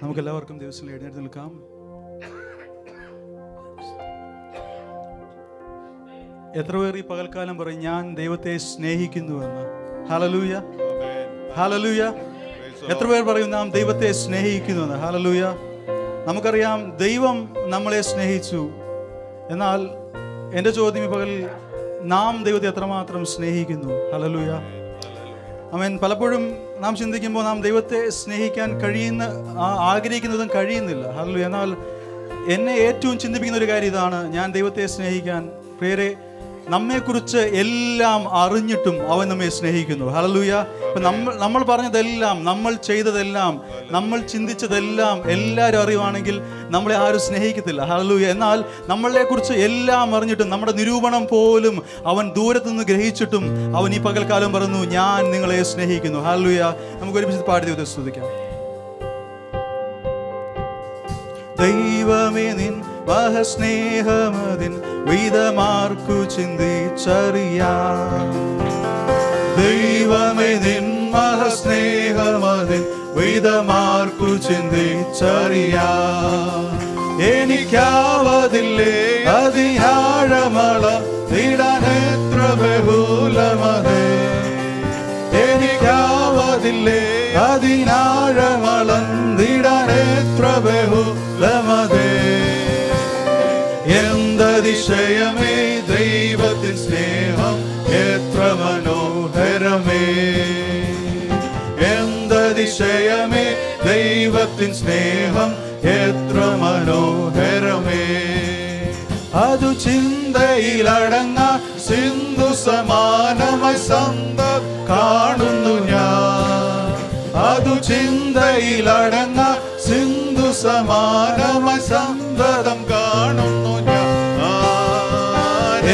നമുക്കെല്ലാവർക്കും ദിവസം എഴുന്നേറ്റ് നിൽക്കാം. എത്ര പേർ ഈ പകൽക്കാലം പറയും ഞാൻ ദൈവത്തെ സ്നേഹിക്കുന്നുവെന്ന്? Hallelujah, hallelujah. എത്ര പേർ പറയും നാം ദൈവത്തെ സ്നേഹിക്കുന്നുവെന്ന്? ഹല്ലേലൂയ. നമുക്കറിയാം ദൈവം നമ്മളെ സ്നേഹിച്ചു. എന്നാൽ എൻ്റെ ചോദ്യം ഈ പകൽ, നാം ദൈവത്തെ എത്രമാത്രം സ്നേഹിക്കുന്നു? ഹല്ലേലൂയ, ആമേൻ. പലപ്പോഴും നാം ചിന്തിക്കുമ്പോൾ നാം ദൈവത്തെ സ്നേഹിക്കാൻ ആഗ്രഹിക്കുന്നതും കഴിയുന്നില്ല. ഹല്ലേലൂയ. എന്നാൽ എന്നെ ഏറ്റവും ചിന്തിപ്പിക്കുന്ന ഒരു കാര്യം ഇതാണ്, ഞാൻ ദൈവത്തെ സ്നേഹിക്കാൻ പ്രിയരെ നമ്മെക്കുറിച്ച് എല്ലാം അറിഞ്ഞിട്ടും അവൻ നമ്മെ സ്നേഹിക്കുന്നു. ഹല്ലേലൂയ. ഇപ്പം നമ്മൾ പറഞ്ഞതെല്ലാം, നമ്മൾ ചെയ്തതെല്ലാം, നമ്മൾ ചിന്തിച്ചതെല്ലാം എല്ലാവരും അറിയുവാണെങ്കിൽ നമ്മളെ ആരും സ്നേഹിക്കത്തില്ല. ഹല്ലേലൂയ. എന്നാൽ നമ്മളെക്കുറിച്ച് എല്ലാം അറിഞ്ഞിട്ടും നമ്മുടെ നിരൂപണം പോലും അവൻ ദൂരത്തുനിന്ന് ഗ്രഹിച്ചിട്ടും അവൻ ഈ പകൽക്കാലം പറഞ്ഞു ഞാൻ നിങ്ങളെ സ്നേഹിക്കുന്നു. ഹല്ലേലൂയ. നമുക്ക് ഒരുമിച്ച് പാടി ദൈവത്തെ സ്തുതിക്കാം. ദൈവമേ നിൻ മഹസ്നേഹമതിൻ വിധമാർക്കു ചിന്തിച്ചറിയാം. ദൈവമേ നിൻ മഹസ്നേഹമതിൻ വിധമാർക്കു ചിന്തിച്ചറിയാം. എനിക്കാവതില്ലേ അതിനാഴമളം നീടാനെത്ര ബഹുലമതേ. എനിക്കാവതില്ലേ അതിനാഴമളം നീടാനെത്ര ബഹുലമതേ. എന്തതിശയമേ ദൈവത്തിൻ സ്നേഹം എത്ര മനോഹരമേ. എന്തതിശയമേ ദൈവത്തിൻ സ്നേഹം എത്ര മനോഹരമേ. അതു ചിന്തയിലടങ്ങ സിന്ധു സമാനമായി സന്ത കാണുന്നു ഞാൻ. അതു ചിന്തയിലടങ്ങ സിന്ധു സമാനമായി സന്തതം കാണുന്നു ഞാൻ.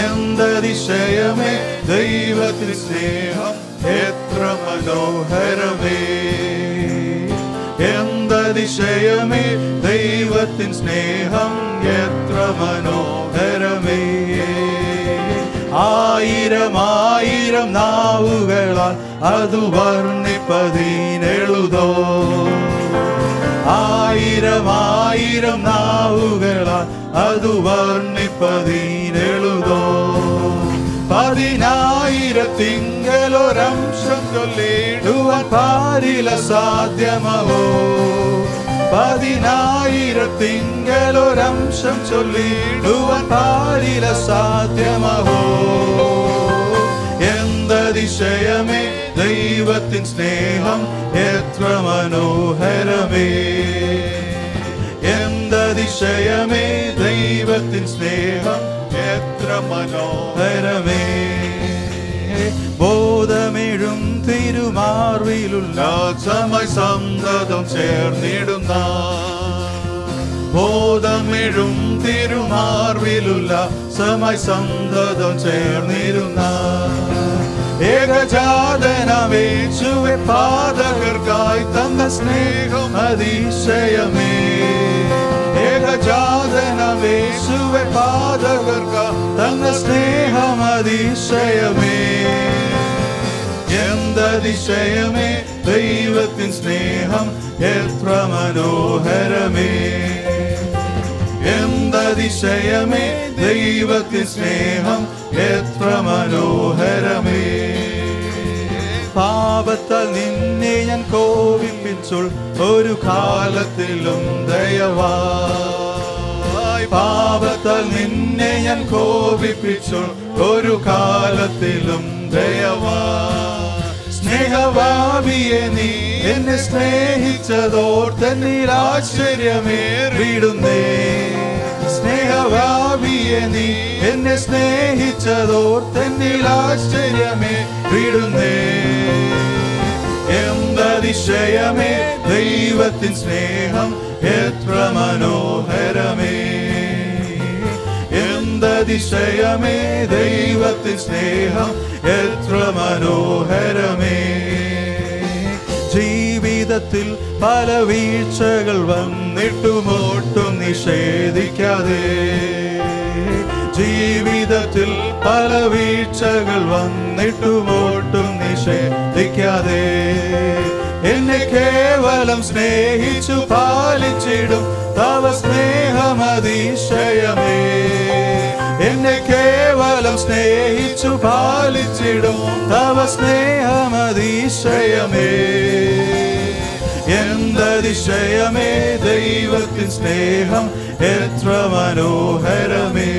എന്തതിശയമേ ദൈവത്തിൻ സ്നേഹം എത്ര മനോഹരമേ. എന്തതിശയമേ ദൈവത്തിൻ സ്നേഹം എത്ര മനോഹരമേ. ആയിരം ആയിരം നാവുകളാൽ അതു വർണ്ണിപ്പതിനെഴുതോ. ആയിരം ആയിരം നാവുകളാൽ അതു വർണ്ണിപ്പതിനെഴുതോ. 10,000 ചൊല്ലിടുവാൻ പാരില സാധ്യമോ. 10,000 ചൊല്ലിടുവാൻ പാരില സാധ്യമോ. എന്തതിശയമേ ദൈവത്തിൻ സ്നേഹം എത്ര മനോഹരമേ. എന്തതിശയമേ ദൈവത്തിൻ സ്നേഹം എത്ര മനോഹരമേ. ബോധമെഴും തിരുമാർവിലുല്ലാസമായി സന്തതം ചേർന്നിടുന്ന. ബോധമെഴും തിരുമാർവിലുല്ലാസമായി സന്തതം ചേർന്നിരുന്ന. ഏകജാതനമേശുവെ പാതകർക്കായി തന്ന സ്നേഹം അതിശയമേ. ഏകജാതനമേശുവെ പാതകർക്കായി തന്ന സ്നേഹം അതിശയമേ. എന്തതിശയമേ ദൈവത്തിൻ സ്നേഹം എത്ര മനോഹരമേ. എന്തതിശയമേ ദൈവത്തിൻ സ്നേഹം എത്ര മനോഹരമേ. പാപത്താൽ നിന്നെ ഞാൻ കോപിപ്പിച്ചുൾ ഒരു കാലത്തിലും ദയവായി. പാപത്താൽ നിന്നെ ഞാൻ കോപിപ്പിച്ചുൾ ഒരു കാലത്തിലും ദയവായി. സ്നേഹവാവിയെ നീ എന്നെ സ്നേഹിച്ചതോർത്തെന്നിൽ ആശ്ചര്യമേറിടുന്നേ. സ്നേഹവാവിയെ നീ എന്നെ സ്നേഹിച്ചതോർത്തെന്നിൽ ആശ്ചര്യമേറിടുന്നേ. എന്തതിശയമേ ദൈവത്തിൻ സ്നേഹം എത്ര മനോഹരമേ. എന്തതിശയമേ ദൈവത്തിൻ സ്നേഹം എത്ര മനോഹരമേ. ജീവിതത്തിൽ പല വീഴ്ചകൾ വന്നിട്ടുമൊട്ടും നിഷേധിക്കാതെ. ജീവിതത്തിൽ പല വീഴ്ചകൾ വന്നിട്ടുമൊട്ടും നിഷേധിക്കാതെ. എന്നെ കേവലം സ്നേഹിച്ചു പാലിച്ചിടും തവ സ്നേഹമതിശയമേ. എന്നെ കേവലം സ്നേഹിച്ചു പാലിച്ചിടും തവ സ്നേഹമതിശയമേ. എന്തതിശയമേ ദൈവത്തിൻ സ്നേഹം എത്ര മനോഹരമേ.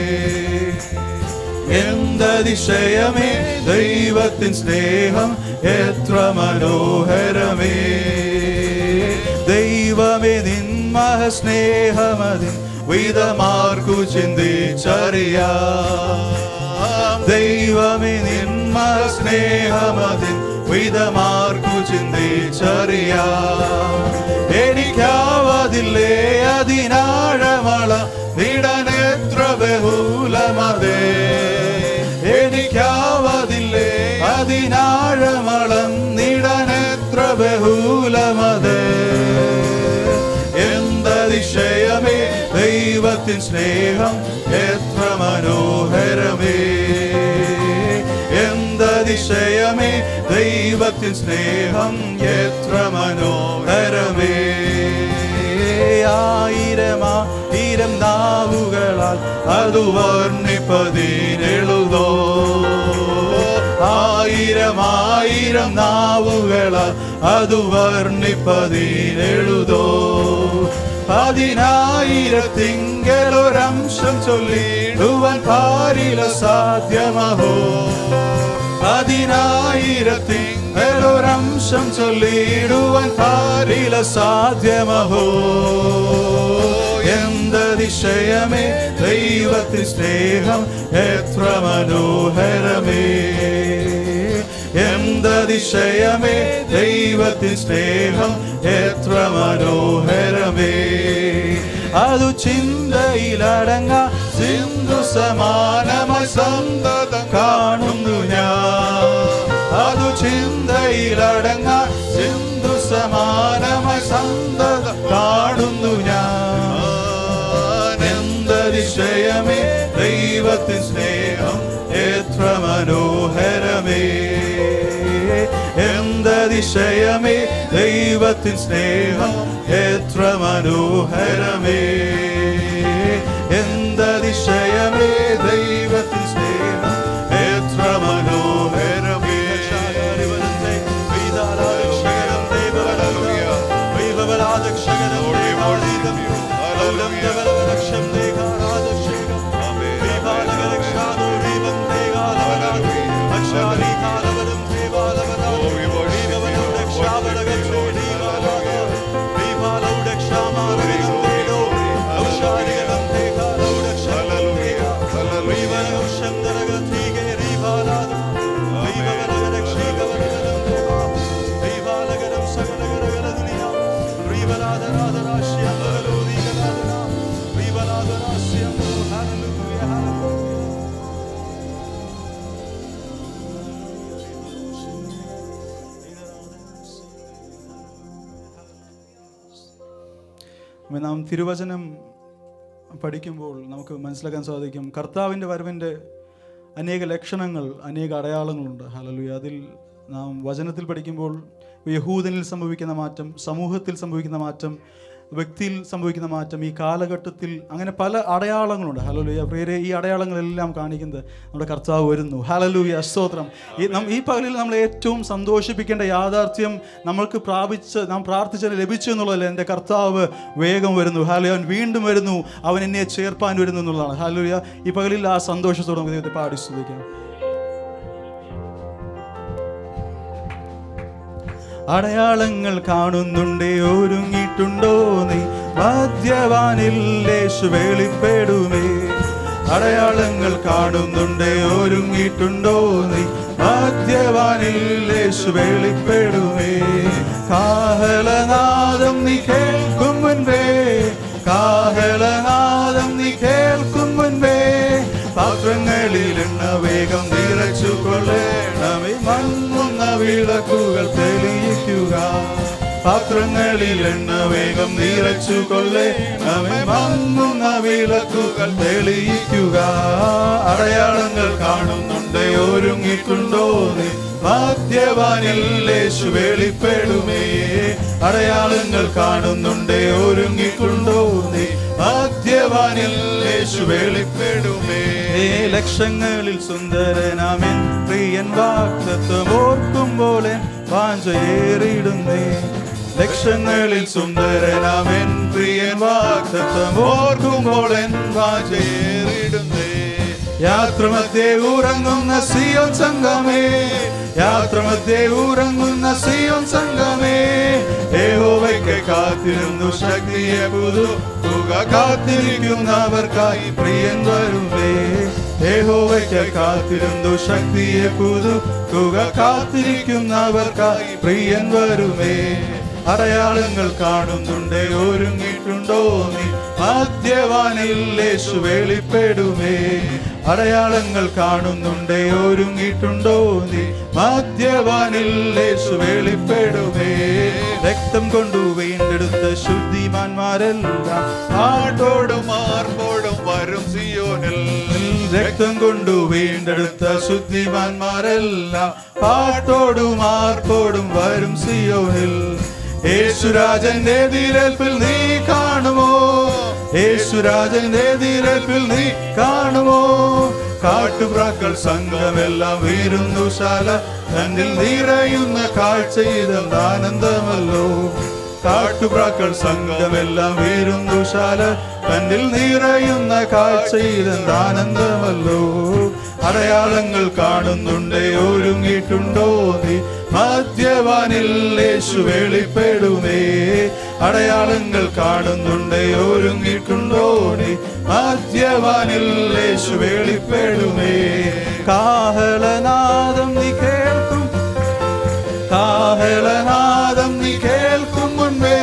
എന്തതിശയമേ ദൈവത്തിൻ സ്നേഹം എത്ര മനോഹരമേ. ദൈവമേ നിൻ മഹസ്നേഹമതിൻ വിധമാർക്കു ചിന്തിച്ചറിയാം. ദൈവമേ നിൻ മഹസ്നേഹമതിൻ വിധമാർക്കു ചിന്തിച്ചറിയാം. എനിക്കാവതില്ലേ അതിനാഴമള നിടനെത്ര ബഹുലമതേ. എനിക്കാവതില്ലേ അതിനാഴമളം നിടനെത്ര ബഹുലമതേ. എന്തതിശയമേ ദൈവത്തിൻ സ്നേഹം എത്ര മനോഹരമേ. എന്തതിശയമേ ദൈവത്തിൻ സ്നേഹം എത്ര മനോഹരമേ. ആയിരം നാവുകളാൽ അതു വർണ്ണിപ്പതിനെഴുതോ. ആയിരം നാവുകളാൽ അതു വർണ്ണിപ്പതിനെഴുതോ. 10,000 ചൊല്ലിടുവാൻ പാരില സാധ്യമഹോ. 10,000 ചൊല്ലിടുവാൻ പാരില സാധ്യമഹോ. എന്തതിശയമേ ദൈവത്തിൻ സ്നേഹം എത്ര മനോഹരമേ. എന്തതിശയമേ ദൈവത്തിൻ സ്നേഹം എത്ര മനോഹരമേ. അതു ചിന്തയിലടങ്ങാ സിന്ധു സമാനമായി സന്തതം കാണുന്നു ഞാൻ. അതു ചിന്തയിലടങ്ങാ സിന്ധു സമാനമായി സന്തതം കാണുന്നു ഞാൻ. എന്തതിശയമേ ദൈവത്തിൻ സ്നേഹം എത്ര മനോഹരമേ. എന്തതിശയമേ ദൈവത്തിൻ സ്നേഹം എത്ര മനോഹരമേ. എന്തതിശയമേ ദൈവത്തിൻ സ്നേഹം എത്ര മനോഹരമേ. നാം തിരുവചനം പഠിക്കുമ്പോൾ നമുക്ക് മനസ്സിലാക്കാൻ സാധിക്കും കർത്താവിൻ്റെ വരവിൻ്റെ അനേക ലക്ഷണങ്ങൾ, അനേക അടയാളങ്ങളുണ്ട്. ഹല്ലേലൂയ. അതിൽ നാം വചനത്തിൽ പഠിക്കുമ്പോൾ യഹൂദനിൽ സംഭവിക്കുന്ന മാറ്റം, സമൂഹത്തിൽ സംഭവിക്കുന്ന മാറ്റം, വ്യക്തിയിൽ സംഭവിക്കുന്ന മാറ്റം, ഈ കാലഘട്ടത്തിൽ അങ്ങനെ പല അടയാളങ്ങളുണ്ട്. ഹല്ലേലൂയ. പ്രിയരെ, ഈ അടയാളങ്ങളെല്ലാം കാണിക്കുന്നത് നമ്മുടെ കർത്താവ് വരുന്നു. ഹല്ലേലൂയ, സ്തോത്രം. ഈ പകലിൽ നമ്മൾ ഏറ്റവും സന്തോഷിപ്പിക്കേണ്ട യാഥാർത്ഥ്യം നാം പ്രാർത്ഥിച്ചത് ലഭിച്ചു എന്നുള്ളതല്ല. എൻ്റെ കർത്താവ് വേഗം വരുന്നു. ഹല്ലേലൂയ. അവൻ വീണ്ടും വരുന്നു, അവൻ എന്നെ ചേർപ്പാൻ വരുന്നു എന്നുള്ളതാണ്. ഹല്ലേലൂയ. ഈ പകലിൽ ആ സന്തോഷത്തോടെ നമുക്ക് ദൈവത്തെ പാടി സ്തുതിക്കാം. അടയാളങ്ങൾ കാണുന്നുണ്ടേ, ഒരുങ്ങിയിട്ടുണ്ടോ നീ? മദ്യപാനിൽ യേശു വെളിപ്പെടുമേ. അടയാളങ്ങൾ കാണുന്നുണ്ടേ, ഒരുങ്ങിയിട്ടുണ്ടോ നീ? മദ്യപാനിൽ യേശു വെളിപ്പെടുമേ. കാഹളനാദം നീ കേൾക്കും മുൻപേ, കാഹളനാദം നീ കേൾക്കും മുൻപേ, പാത്രങ്ങളിൽ എണ്ണ വേഗം നിറച്ചു കൊള്ളേണമേ. മങ്ങുന്ന വിളക്കുകൾ തെളിയിക്കുക, പാത്രങ്ങളിൽ എണ്ണ വേഗം നിറച്ചു കൊള്ളേണമേ. മങ്ങുന്ന വിളക്കുകൾ തെളിയിക്കുക. അടയാളങ്ങൾ കാണുന്നുണ്ട്, ഒരുങ്ങിയിട്ടുണ്ടോ നീ? മധ്യവാനിൽ യേശു വെളിപ്പെടുമേ. അടയാളങ്ങൾ കാണുന്നുണ്ടേ, ഒരുങ്ങിക്കൊണ്ടോ നീ, മധ്യവാനിൽ യേശു വെളിപ്പെടുമേ. ലക്ഷങ്ങളിൽ സുന്ദരനാമൻ പ്രിയൻ വാഗ്ദത്തം ഓർക്കുമ്പോൾ വാഞ്ചയേറിടുന്നേ. ലക്ഷങ്ങളിൽ സുന്ദരനാമൻ പ്രിയൻ വാഗ്ദത്തം ഓർക്കുമ്പോൾ വാഞ്ചയേറിടുന്നേ. യാത്രമധ്യേ ഉറങ്ങുന്ന സിയോൻ സംഘമേ, യാത്രമധ്യേ ഉറങ്ങുന്ന സിയോൻ സംഘമേ, യഹോവയ്ക്ക് കാത്തിരുന്നു ശക്തിയെ പുതുക്കുക, കാത്തിരിക്കുന്നവർക്കായി പ്രിയൻ വരുമേ. യഹോവയ്ക്ക് കാത്തിരുന്നു ശക്തിയെ പുതുക്കുക, കാത്തിരിക്കുന്നവർക്കായി പ്രിയൻ വരുമേ. അടയാളങ്ങൾ കാണുന്നുണ്ടേ, ഒരുങ്ങിയിട്ടുണ്ടോ നീ, മധ്യവാനിൽ യേശു വെളിപ്പെടുമേ. അടയാളങ്ങൾ കാണുന്നുണ്ടേ, ഒരുങ്ങിയിട്ടുണ്ടോ നീ, മധ്യവാനിൽ യേശു വെളിപ്പെടുമേ. രക്തം കൊണ്ടു വീണ്ടെടുത്ത ശുദ്ധിമാന്മാരെല്ലാം പാട്ടോടും ആർപ്പോടും വരും സിയോനിൽ. രക്തം കൊണ്ടു വീണ്ടെടുത്ത ശുദ്ധിമാന്മാരെല്ലാം പാട്ടോടും ആർപ്പോടും വരും സിയോനിൽ. യേശുരാജന്റെ എതിരേൽപ്പിൽ നീ കാണുമോ, യേശുരാജന്റെ എതിരേൽപ്പിൽ നീ കാണുമോ. കാട്ടുപ്രാക്കൾ സംഘമെല്ലാം വീരുന്നുശാല, തന്നിൽ നിറയുന്ന കാഴ്ച ഇതാനന്ദമല്ലോ. കാട്ടുപ്രാക്കൾ സംഘമെല്ലാം വീരുന്നുശാല, തന്നിൽ നിറയുന്ന കാഴ്ച ഇതാനന്ദമല്ലോ. അടയാളങ്ങൾ കാണുന്നുണ്ടേ, ഒരുങ്ങിയിട്ടുണ്ടോ നീ, മധ്യവാനിൽ യേശു വെളിപ്പെടുമേ. അടയാളങ്ങൾ കാണുന്നുണ്ടേ, ഒരുങ്ങിയിട്ടുണ്ടോ നീ, മധ്യവാനിൽ യേശു വെളിപ്പെടുമേ. കാഹളനാദം നീ കേൾക്കും, കാഹളനാദം നീ കേൾക്കും മുൻപേ,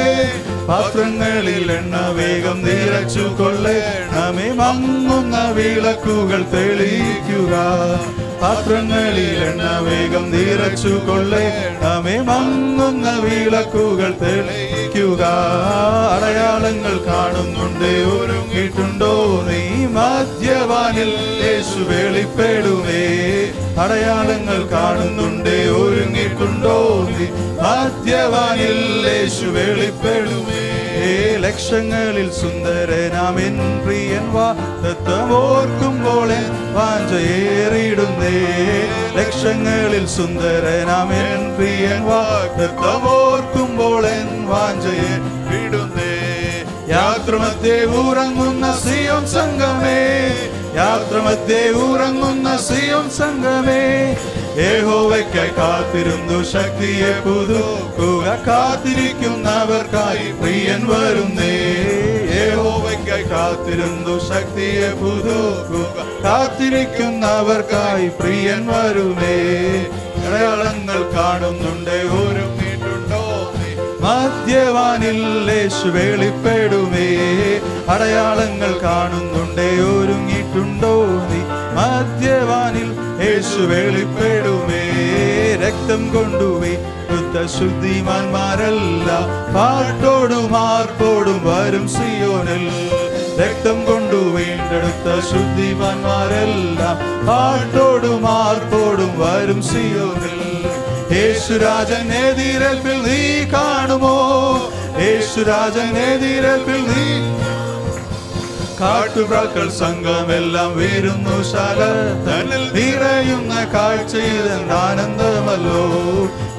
പാത്രങ്ങളിൽ എണ്ണ വേഗം നിറച്ചു കൊള്ളേണമേ. മങ്ങുന്ന വിളക്കുകൾ തെളിയിക്കുക, പാത്രങ്ങളിൽ എണ്ണ വേഗം നിറച്ചു കൊള്ളേണമേ. മങ്ങുന്ന വിളക്കുകൾ തെളിയിക്കുക. അടയാളങ്ങൾ കാണുന്നുണ്ടേ, ഒരുങ്ങിയിട്ടുണ്ടോ നീ, മധ്യവാനിൽ യേശു വെളിപ്പെടുമേ. അടയാളങ്ങൾ കാണുന്നുണ്ടേ, ഒരുങ്ങിയിട്ടുണ്ടോ നീ, മധ്യവാനിൽ യേശു വെളിപ്പെടുമേ. ലക്ഷങ്ങളിൽ സുന്ദരനാമൻ പ്രിയൻ വാഗ്ദത്തം ഓർക്കുമ്പോൾ വാഞ്ചയേറിടുന്നേ. ലക്ഷങ്ങളിൽ സുന്ദരനാമൻ പ്രിയൻ വാഗ്ദത്തം ഓർക്കുമ്പോൾ വാഞ്ചയേറിടുന്നേ. യാത്രമധ്യേ ഉറങ്ങുന്ന സിയോൻ സംഘമേ, യാത്രമധ്യേ ഉറങ്ങുന്ന സിയോൻ സംഘമേ, യഹോവയ്ക്കായി കാത്തിരുന്നു ശക്തിയെ പുതുക്കുക, കാത്തിരിക്കുന്നവർക്കായി പ്രിയൻ വരുന്നേ. യഹോവയ്ക്കായി കാത്തിരുന്നു ശക്തിയെ പുതുക്കുക, കാത്തിരിക്കുന്നവർക്കായി പ്രിയൻ വരുമേ. അടയാളങ്ങൾ കാണുന്നുണ്ടേ, ഒരുങ്ങിയിട്ടുണ്ടോ നീ, മധ്യവാനിൽ യേശു വെളിപ്പെടുമേ. അടയാളങ്ങൾ കാണുന്നുണ്ടേ, ഒരുങ്ങിയിട്ടുണ്ടോ നീ, മധ്യവാനിൽ യേശു വെളിപ്പെടുമേ. രക്തം കൊണ്ടുപോയി ശുദ്ധിമാന്മാരെല്ലാം പാട്ടോടും ആർപ്പോടും വരും സിയോനിൽ. രക്തം കൊണ്ടു വീണ്ടെടുത്ത ശുദ്ധിമാന്മാരെല്ലാം പാട്ടോടും ആർപ്പോടും വരും സിയോനിൽ. യേശുരാജൻ എതിരേൽപ്പിൽ നീ കാണുമോ, യേശുരാജൻ എതിരേൽപ്പിൽ നീ. കാട്ടുപ്രാക്കൾ സംഘമെല്ലാം വീരുന്നുശാല, തന്നിൽ നിറയുന്ന കാഴ്ച ഇതാനന്ദമല്ലോ.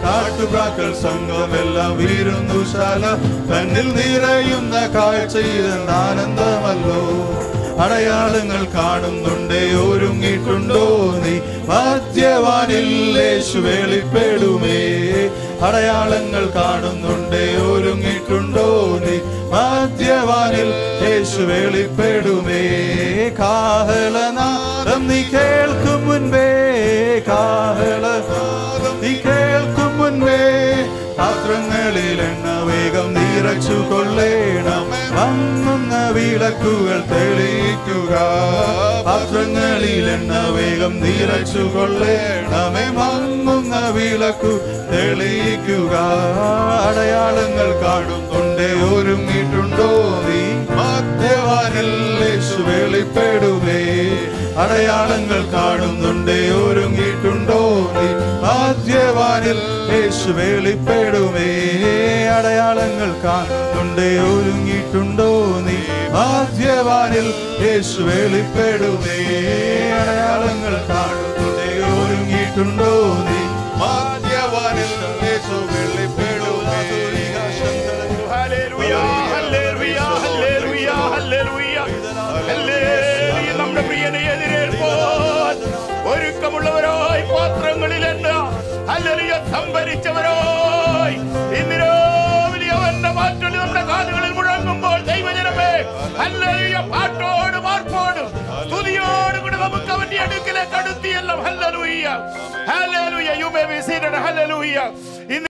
കാട്ടുപ്രാക്കൾ സംഘമെല്ലാം വീരുന്നുശാല, തന്നിൽ നിറയുന്ന കാഴ്ച ഇതാനന്ദമല്ലോ. അടയാളങ്ങൾ കാണുന്നുണ്ടേ, ഒരുങ്ങിയിട്ടുണ്ടോ നീ, മധ്യവാനിൽ യേശു വെളിപ്പെടുമേ. അടയാളങ്ങൾ കാണുന്നുണ്ടേ, ഒരുങ്ങിയിട്ടുണ്ടോ നീ, മധ്യവാനിൽ യേശു വെളിപ്പെടുമേ. കാഹളനാദം നീ കേൾക്കും മുൻപേ, കാഹളനാദം നീ കേൾക്കും മുൻപേ, പാത്രങ്ങളിൽ എണ്ണ വേഗം നിറച്ചു കൊള്ളേണം. മങ്ങുന്ന വിളക്കുകൾ തെളിയിക്കുക, പാത്രങ്ങളിൽ എണ്ണ വേഗം നിറച്ചു കൊള്ളേണമേ. മങ്ങുന്ന വിളക്കു തെളിയിക്കുക. അടയാളങ്ങൾ കാണുന്നുണ്ടേ, ഒരുങ്ങിയിട്ടുണ്ടോ നീ, മധ്യവാനിൽ യേശു വെളിപ്പെടുമേ. അടയാളങ്ങൾ കാണുന്നുണ്ടേ, ഒരുങ്ങിയിട്ടുണ്ടോ നീ, മധ്യവാനിൽ ഭാഗ്യവാനിൽ യേശു വെളിപ്പെടുമേ. അടയാളങ്ങൾ കാണുന്നുണ്ടേ, ഒരുങ്ങിയിട്ടുണ്ടോ നീ? ഭാഗ്യവാനിൽ യേശു വെളിപ്പെടുമേ. അടയാളങ്ങൾ കാണുന്നുണ്ടേ, ഒരുങ്ങിയിട്ടുണ്ടോ നീ? ഭാഗ്യവാനിൽ യേശു വെളിപ്പെടുമേ. Hallelujah, hallelujah, hallelujah, hallelujah, hallelujah. നമ്മുടെ പ്രിയനെ എതിരേൽപ്പാൻ ഒരുക്കമുള്ളവരായി പാത്രങ്ങളിൽ എണ്ണ ഹല്ലേലൂയ സംഭരിച്ചവരായി ഇന്ന് രാവിലെ അവന്റെ മാറ്റൊലി നമ്മുടെ കാതുകളിൽ മുഴങ്ങുമ്പോൾ ദൈവജനമേ ഹല്ലേലൂയ പാട്ടോട് മാർപ്പോടും സ്തുതിയോട് കൂടി നമുക്ക് അവന്റെ അടുക്കലേക്ക് അടുത്തിയെല്ലാം. Hallelujah, hallelujah. You may be seated. Hallelujah.